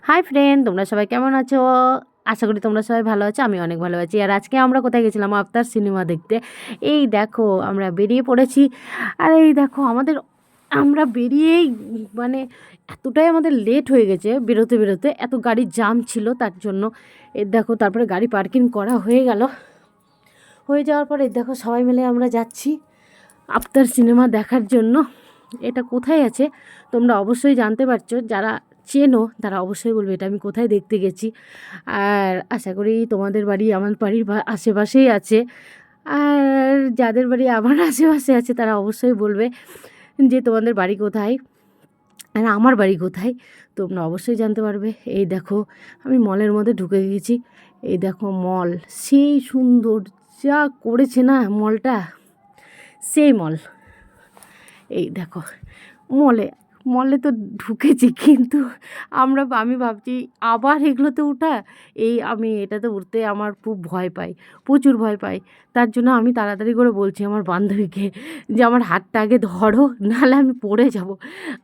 Hi friend, তোমরা সবাই কেমন আছো? আশা করি তোমরা সবাই ভালো আছো। আমি অনেক ভালো আছি। আর আজকে আমরা কোথায় গেছিলাম? আফতার সিনেমা দেখতে। এই দেখো আমরা বেরিয়ে পড়েছি। আর এই দেখো আমরা বেরিয়েই মানে এতটাই আমাদের লেট হয়ে গেছে, বেরোতে বেরোতে এত গাড়ির জাম ছিল তার জন্য। এই দেখো তারপরে গাড়ি পার্কিং করা হয়ে গেল। হয়ে যাওয়ার পরে দেখো সবাই মিলে আমরা যাচ্ছি আফতার সিনেমা দেখার জন্য। এটা কোথায় আছে তোমরা অবশ্যই জানতে পারছো, যারা চেনো তারা অবশ্যই বলবে এটা আমি কোথায় দেখতে গেছি। আর আশা করি তোমাদের বাড়ি আমার বাড়ির আশেপাশেই আছে। আর যাদের বাড়ি আমার আশেপাশে আছে তারা অবশ্যই বলবে যে তোমাদের বাড়ি কোথায় আর আমার বাড়ি কোথায়, তোমরা অবশ্যই জানতে পারবে। এই দেখো আমি মলের মধ্যে ঢুকে গেছি। এই দেখো মল, সেই সুন্দর যা করেছে না মলটা, সেই মল। এই দেখো মলে মলে তো ঢুকেছি, কিন্তু আমি ভাবছি আবার এগুলোতে উঠা। আমি এটাতে উঠতে আমার খুব ভয় পাই, প্রচুর ভয় পাই। তার জন্য আমি তাড়াতাড়ি করে বলছি আমার বান্ধবীকে যে আমার হাতটা আগে ধরো, নাহলে আমি পড়ে যাব।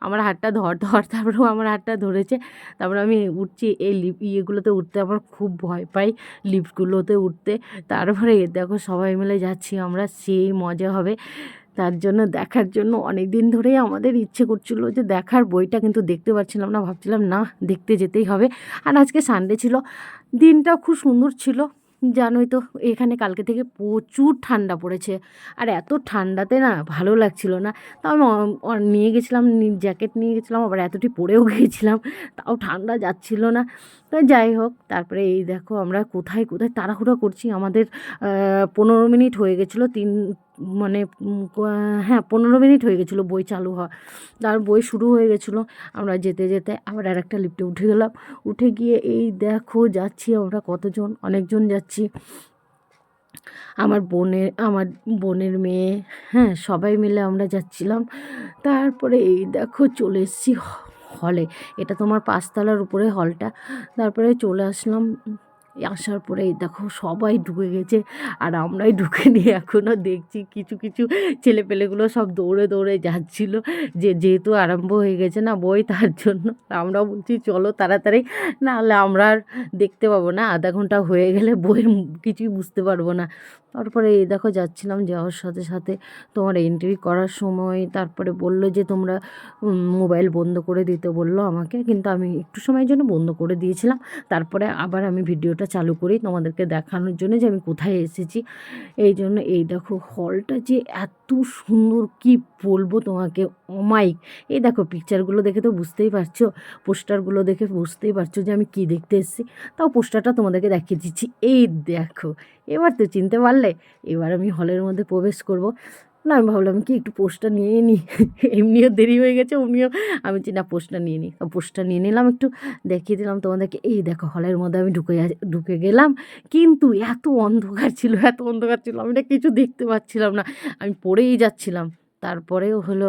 আমার হাতটা ধর ধর, তারপরেও আমার হাতটা ধরেছে। তারপরে আমি উঠছি। এই ইয়েগুলোতে উঠতে আমার খুব ভয় পাই, লিফটগুলোতে উঠতে। তারপরে দেখো সবাই মিলে যাচ্ছি আমরা, সেই মজা হবে। তার জন্য দেখার জন্য অনেক দিন ধরেই আমাদের ইচ্ছে করছিল যে দেখার, বইটা কিন্তু দেখতে পাচ্ছিলাম না। ভাবছিলাম না, দেখতে যেতেই হবে। আর আজকে সানডে ছিল, দিনটা খুব সুন্দর ছিল। জানোই তো এখানে কালকে থেকে প্রচুর ঠান্ডা পড়েছে। আর এত ঠান্ডাতে না ভালো লাগছিল না। তাও আমি নিয়ে গেছিলাম, জ্যাকেট নিয়ে গেছিলাম, আবার এতটি পরেও গিয়েছিলাম, তাও ঠান্ডা যাচ্ছিল না। তো যাই হোক, তারপরে এই দেখো আমরা কোথায় কোথায় তাড়াহুড়ো করছি। আমাদের 15 মিনিট হয়ে গেছিলো, মানে হ্যাঁ 15 মিনিট হয়ে গেছিলো বই চালু হওয়া। তার বই শুরু হয়ে গেছিলো। আমরা যেতে যেতে আবার আর একটা লিফটে উঠে গেলাম। উঠে গিয়ে এই দেখো যাচ্ছি আমরা কতজন, অনেকজন যাচ্ছি। আমার বোনের মেয়ে, হ্যাঁ সবাই মিলে আমরা যাচ্ছিলাম। তারপরে এই দেখো চলে এসেছি হলে। এটা তোমার 5তলার উপরে হলটা। তারপরে চলে আসলাম। আসার পরে এই দেখো সবাই ঢুকে গেছে, আর আমরাই ঢুকে নিয়ে এখনও দেখছি কিছু কিছু ছেলেপেলেগুলো সব দৌড়ে দৌড়ে যাচ্ছিল, যেহেতু আরম্ভ হয়ে গেছে না বই, তার জন্য আমরা বলছি চলো তাড়াতাড়ি, নাহলে আমরা আর দেখতে পাবো না। আধা ঘন্টা হয়ে গেলে বইয়ের কিছুই বুঝতে পারবো না। তারপরে এই দেখো যাচ্ছিলাম, যাওয়ার সাথে সাথে তোমার এন্ট্রি করার সময় তারপরে বললো যে তোমরা মোবাইল বন্ধ করে দিতে বললো আমাকে, কিন্তু আমি একটু সময়ের জন্য বন্ধ করে দিয়েছিলাম। তারপরে আবার আমি ভিডিওটা চালু করি তোমাদেরকে দেখানোর জন্য যে আমি কোথায় এসেছি। এই জন্য এই দেখো হলটা যে এত সুন্দর, কি বলবো তোমাকে, অমাইক। এই দেখো পিকচারগুলো দেখে তো বুঝতেই পারছো, পোস্টারগুলো দেখে বুঝতেই পারছো যে আমি কি দেখতে এসেছি। তাও পোস্টারটা তোমাদেরকে দেখিয়ে দিচ্ছি। এই দেখো, এবার তো চিনতে পারলে। এবার আমি হলের মধ্যে প্রবেশ করব। না আমি ভাবলাম কি একটু পোস্টটা নিয়ে নিই, এমনিও দেরি হয়ে গেছে, অমনিও আমি না পোস্টটা নিয়ে নিই। পোস্টটা নিয়ে নিলাম, একটু দেখিয়ে দিলাম তোমাদেরকে। এই দেখো হলের মধ্যে আমি ঢুকে গেলাম, কিন্তু এত অন্ধকার ছিল, এত অন্ধকার ছিল, আমি না কিছু দেখতে পাচ্ছিলাম না, আমি পড়েই যাচ্ছিলাম। তারপরেও হলো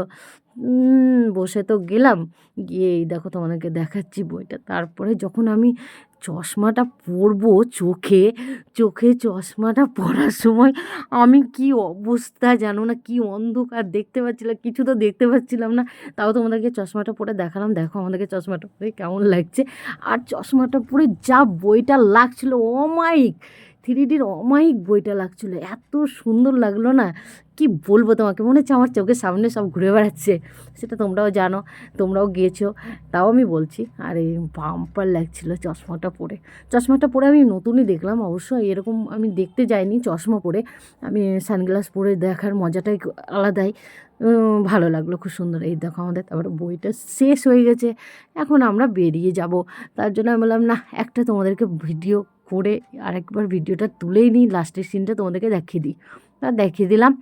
বসে তো গেলাম। গিয়ে এই দেখো তোমাদেরকে দেখাচ্ছি বইটা। তারপরে যখন আমি চশমাটা পরবো চোখে, চোখে চশমাটা পরার সময় আমি কি অবস্থা জানো না, কি অন্ধকার, দেখতে পাচ্ছিলাম কিছু, তো দেখতে পাচ্ছিলাম না। তাও তোমাদেরকে চশমাটা পরে দেখালাম, দেখো আমাদেরকে চশমাটা পরে কেমন লাগছে। আর চশমাটা পরে যা বইটা লাগছিল, অমায়িক, 3Dর অমায়িক বইটা লাগছিলো, এত সুন্দর লাগলো না, কি বলবো তোমাকে, মনে হচ্ছে আমার চোখের সামনে সব ঘুরে বেড়াচ্ছে। সেটা তোমরাও জানো, তোমরাও গিয়েছো, তাও আমি বলছি। আর এই বাম্পার লাগছিলো চশমাটা পরে। চশমাটা পরে আমি নতুনই দেখলাম অবশ্য, এরকম আমি দেখতে যাইনি চশমা পরে। আমি সানগ্লাস পরে দেখার মজাটাই আলাদাই। ভালো লাগলো, খুব সুন্দর। এই দেখো আমাদের তারপরে বইটা শেষ হয়ে গেছে, এখন আমরা বেরিয়ে যাব। তার জন্য আমি বললাম না, একটা তোমাদেরকে ভিডিও করে আরেকবার ভিডিওটা তুলেই নিই, লাস্টের সিনটা তোমাদেরকে দেখিয়ে দিই। দেখিয়ে দিলাম।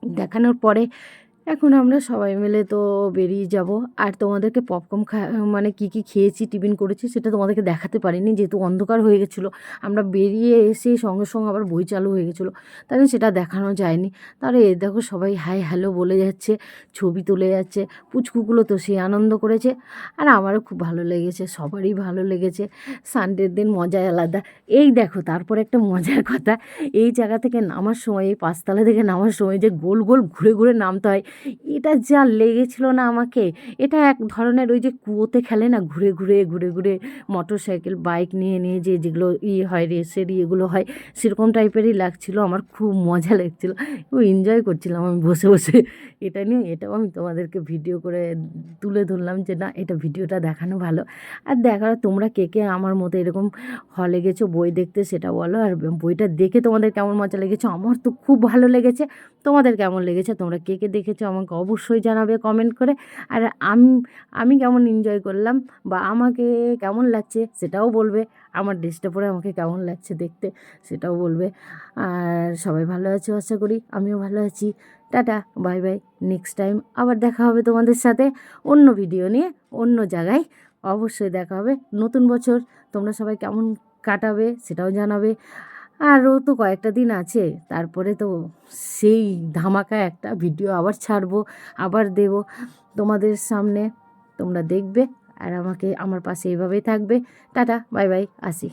দেখানোর পরে এখন আমরা সবাই মিলে তো বেরিয়ে যাব। আর তোমাদেরকে পপকর্ন মানে কী কী খেয়েছি, টিফিন করেছি, সেটা তোমাদেরকে দেখাতে পারিনি, যেহেতু অন্ধকার হয়ে গেছিলো। আমরা বেরিয়ে এসে সঙ্গে সঙ্গে আবার বই চালু হয়ে গেছিলো, তাই সেটা দেখানো যায়নি। তাহলে এ দেখো সবাই হাই হ্যালো বলে যাচ্ছে, ছবি তুলে যাচ্ছে। পুচকুগুলো তো সে আনন্দ করেছে, আর আমারও খুব ভালো লেগেছে, সবারই ভালো লেগেছে। সানডের দিন মজাই আলাদা। এই দেখো তারপরে একটা মজার কথা, এই জায়গা থেকে নামার সময়, এই 5তলা থেকে নামার সময় যে গোল গোল ঘুরে ঘুরে নামতে হয়, এটা যা লেগেছিল না আমাকে, এটা এক ধরনের ওই যে কুয়োতে খেলে না, ঘুরে ঘুরে ঘুরে ঘুরে মোটর সাইকেল বাইক নিয়ে নিয়ে যেগুলো হয় রেসের এগুলো হয়, সেরকম টাইপেরই লাগছিল। আমার খুব মজা লাগছিল, খুব এনজয় করছিলাম আমি বসে বসে এটা নিয়ে। এটাও আমি তোমাদেরকে ভিডিও করে তুলে ধরলাম যে না, এটা ভিডিওটা দেখানো ভালো। আর দেখার তোমরা কে কে আমার মতো এরকম হলে গেছো বই দেখতে সেটা বলো, আর বইটা দেখে তোমাদের কেমন মজা লেগেছে। আমার তো খুব ভালো লেগেছে, তোমাদের কেমন লেগেছে, তোমরা কে কে দেখেছো আমাকে অবশ্যই জানাবে কমেন্ট করে। আর আমি আমি কেমন এনজয় করলাম বা আমাকে কেমন লাগছে সেটাও বলবে, আমার ড্রেসটা পরে আমাকে কেমন লাগছে দেখতে সেটাও বলবে। আর সবাই ভালো আছো আশা করি, আমিও ভালো আছি। Tata, bye bye. Next time আবার দেখা হবে তোমাদের সাথে অন্য ভিডিও নিয়ে, অন্য জায়গায়। অবশ্যই দেখা হবে। নতুন বছর তোমরা সবাই কেমন কাটাবে সেটাও জানাবে। আরও তো কয়েকটা দিন আছে, তারপরে তো সেই ধামাকা একটা ভিডিও আবার ছাড়বো, আবার দেব তোমাদের সামনে, তোমরা দেখবে আর আমাকে আমার পাশে এইভাবেই থাকবে। টাটা, বাই বাই, আসি।